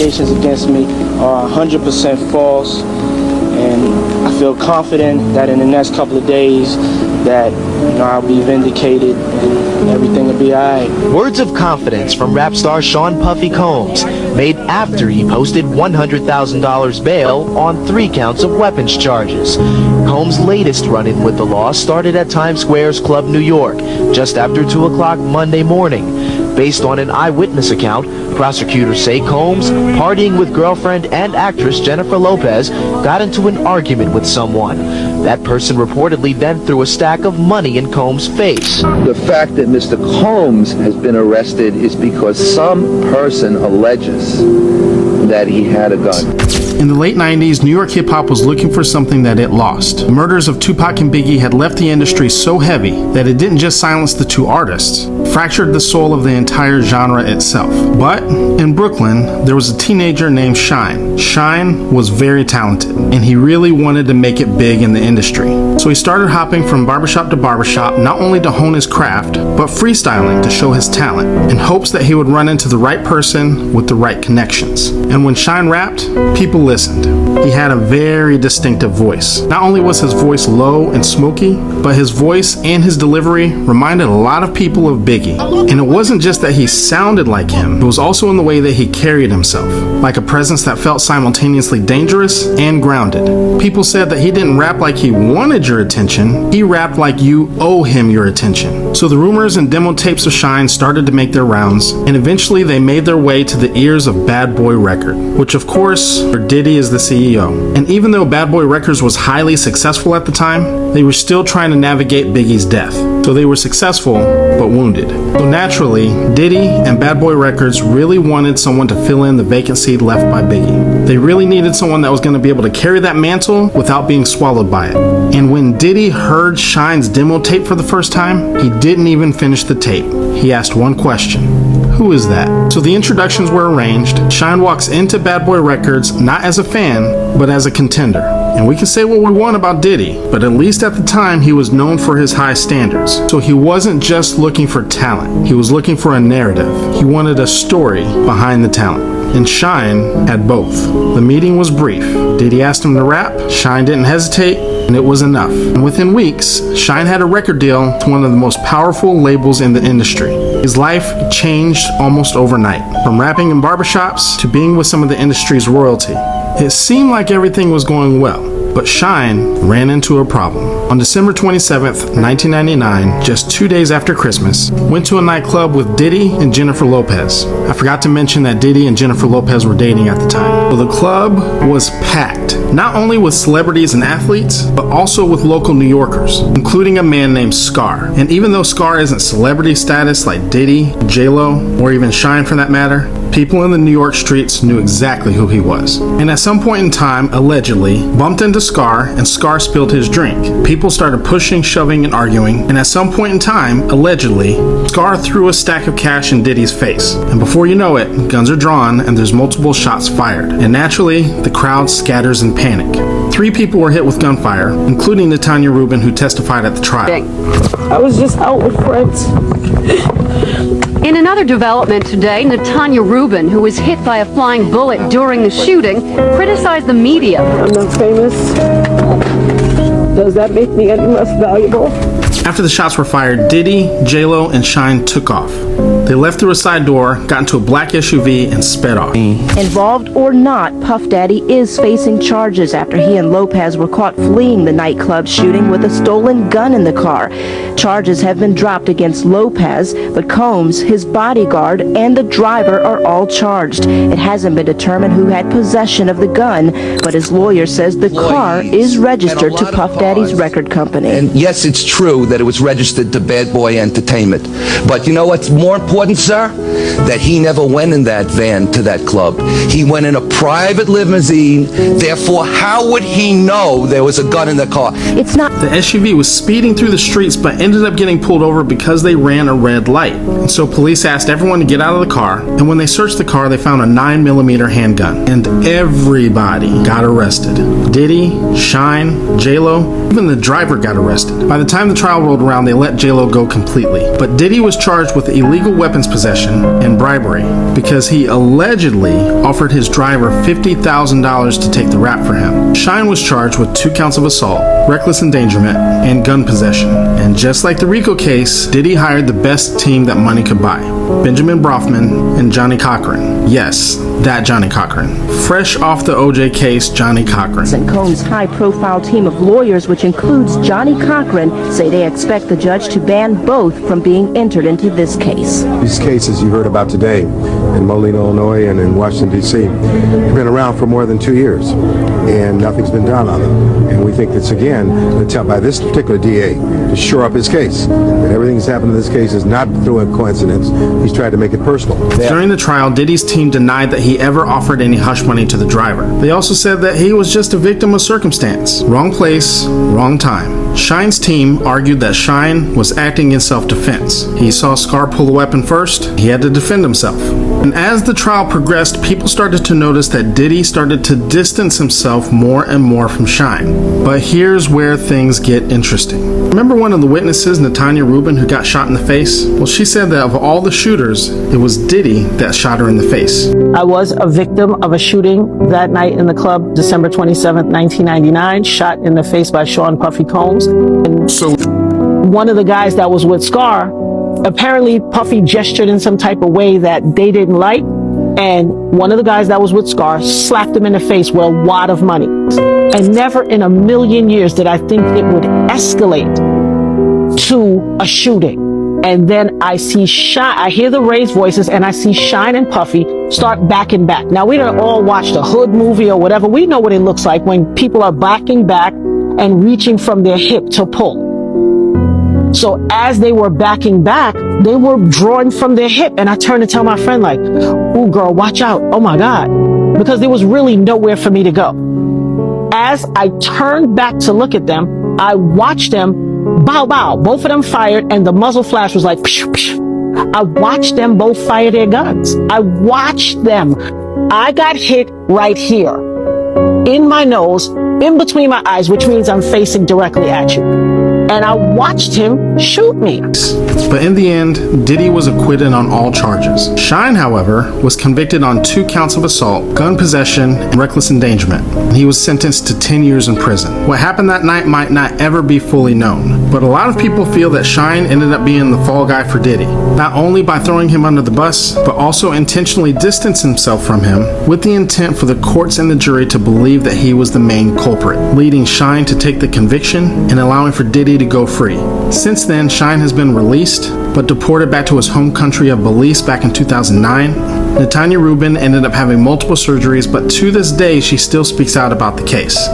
Allegations against me are 100% false, and I feel confident that in the next couple of days that I'll be vindicated and everything will be alright. Words of confidence from rap star Sean Puffy Combs, made after he posted $100,000 bail on 3 counts of weapons charges. Combs' latest run-in with the law started at Times Square's Club New York, just after 2 o'clock Monday morning. Based on an eyewitness account, prosecutors say Combs, partying with girlfriend and actress Jennifer Lopez, got into an argument with someone. That person reportedly then threw a stack of money in Combs' face. The fact that Mr. Combs has been arrested is because some person alleges that he had a gun. In the late 90s, New York hip-hop was looking for something that it lost. The murders of Tupac and Biggie had left the industry so heavy that it didn't just silence the two artists, fractured the soul of the entire genre itself. But in Brooklyn, there was a teenager named Shine. Shine was very talented, and he really wanted to make it big in the industry. So he started hopping from barbershop to barbershop, not only to hone his craft, but freestyling to show his talent, in hopes that he would run into the right person with the right connections. And when Shine rapped, people listened. He had a very distinctive voice. Not only was his voice low and smoky, but his voice and his delivery reminded a lot of people of Biggie. And it wasn't just that he sounded like him, it was also in the way that he carried himself, like a presence that felt simultaneously dangerous and grounded. People said that he didn't rap like he wanted your attention, he rapped like you owe him your attention. So the rumors and demo tapes of Shine started to make their rounds, and eventually they made their way to the ears of Bad Boy Record, which of course, Diddy is the CEO. And even though Bad Boy Records was highly successful at the time, they were still trying to navigate Biggie's death. So they were successful, but wounded. So naturally, Diddy and Bad Boy Records really wanted someone to fill in the vacancy left by Biggie. They really needed someone that was going to be able to carry that mantle without being swallowed by it. And when Diddy heard Shine's demo tape for the first time, he didn't even finish the tape. He asked one question: who is that? So the introductions were arranged. Shine walks into Bad Boy Records not as a fan, but as a contender. And we can say what we want about Diddy, but at least at the time he was known for his high standards. So he wasn't just looking for talent, he was looking for a narrative. He wanted a story behind the talent. And Shine had both. The meeting was brief. Diddy asked him to rap, Shine didn't hesitate, and it was enough. And within weeks, Shine had a record deal to one of the most powerful labels in the industry. His life changed almost overnight, from rapping in barbershops to being with some of the industry's royalty. It seemed like everything was going well, but Shine ran into a problem. On December 27th, 1999, just 2 days after Christmas, went to a nightclub with Diddy and Jennifer Lopez. I forgot to mention that Diddy and Jennifer Lopez were dating at the time. So the club was packed, not only with celebrities and athletes, but also with local New Yorkers, including a man named Scar. And even though Scar isn't celebrity status like Diddy, J-Lo, or even Shine for that matter, people in the New York streets knew exactly who he was. And at some point in time, allegedly, bumped into Scar and Scar spilled his drink. People started pushing, shoving, and arguing, and at some point in time, allegedly, Scar threw a stack of cash in Diddy's face. And before you know it, guns are drawn and there's multiple shots fired. And naturally, the crowd scatters in panic. 3 people were hit with gunfire, including Natanya Rubin, who testified at the trial. I was just out with friends. In another development today, Natanya Rubin, who was hit by a flying bullet during the shooting, criticized the media. I'm not famous. Does that make me any less valuable? After the shots were fired, Diddy, J-Lo, and Shine took off. They left through a side door, got into a black SUV, and sped off. Involved or not, Puff Daddy is facing charges after he and Lopez were caught fleeing the nightclub shooting with a stolen gun in the car. Charges have been dropped against Lopez, but Combs, his bodyguard, and the driver are all charged. It hasn't been determined who had possession of the gun, but his lawyer says the car is registered to Puff Daddy's record company. And yes, it's true that it was registered to Bad Boy Entertainment. But you know what's more important, sir? That he never went in that van to that club. He went in a private limousine. Therefore, how would he know there was a gun in the car? It's not. The SUV was speeding through the streets but ended up getting pulled over because they ran a red light. And so police asked everyone to get out of the car, and when they searched the car, they found a 9mm handgun. And everybody got arrested. Diddy, Shine, J-Lo, Even the driver got arrested. By the time the trial rolled around, they let J-Lo go completely. But Diddy was charged with illegal weapons possession and bribery because he allegedly offered his driver $50,000 to take the rap for him. Shine was charged with 2 counts of assault, reckless endangerment, and gun possession. And just like the RICO case, Diddy hired the best team that money could buy: Benjamin Brofman and Johnny Cochran. Yes, that Johnny Cochran. Fresh off the OJ case, Johnny Cochran. And Combs' high-profile team of lawyers, which includes Johnny Cochran, say they expect the judge to ban both from being entered into this case. These cases you heard about today in Moline, Illinois and in Washington, D.C. have been around for more than 2 years, and nothing's been done on them. And we think that's, again, an attempt by this particular DA to shore up his case. And everything that's happened in this case is not through a coincidence. He's tried to make it personal. During the trial, Diddy's team denied that he ever offered any hush money to the driver. They also said that he was just a victim of circumstance. Wrong place, wrong time. Shine's team argued that Shine was acting in self-defense. He saw Scar pull the weapon first. He had to defend himself. And as the trial progressed, people started to notice that Diddy started to distance himself more and more from Shine. But here's where things get interesting. Remember one of the witnesses, Natanya Rubin, who got shot in the face? Well, she said that of all the shooters, it was Diddy that shot her in the face. I was a victim of a shooting that night in the club, December 27th, 1999, shot in the face by Sean Puffy Combs. And So one of the guys that was with Scar, apparently Puffy gestured in some type of way that they didn't like, and one of the guys that was with Scar slapped him in the face with a wad of money. And never in a million years did I think it would escalate to a shooting. And then I see Shine, I hear the raised voices, and I see Shine and Puffy start backing back. Now, we don't all watch the Hood movie or whatever. We know what it looks like when people are backing back and reaching from their hip to pull. So as they were backing back, they were drawing from their hip. And I turned to tell my friend, like, "Ooh, girl, watch out. Oh my God." Because there was really nowhere for me to go. As I turned back to look at them, I watched them bow bow. Both of them fired, and the muzzle flash was like, psh, psh. I watched them both fire their guns. I watched them. I got hit right here, in my nose, in between my eyes, which means I'm facing directly at you. And I watched him shoot me. But in the end, Diddy was acquitted on all charges. Shine, however, was convicted on 2 counts of assault, gun possession, and reckless endangerment. And he was sentenced to 10 years in prison. What happened that night might not ever be fully known, but a lot of people feel that Shine ended up being the fall guy for Diddy, not only by throwing him under the bus, but also intentionally distancing himself from him with the intent for the courts and the jury to believe that he was the main culprit, leading Shine to take the conviction and allowing for Diddy to go free. Since then, Shine has been released, but deported back to his home country of Belize back in 2009. Natanya Rubin ended up having multiple surgeries, but to this day, she still speaks out about the case.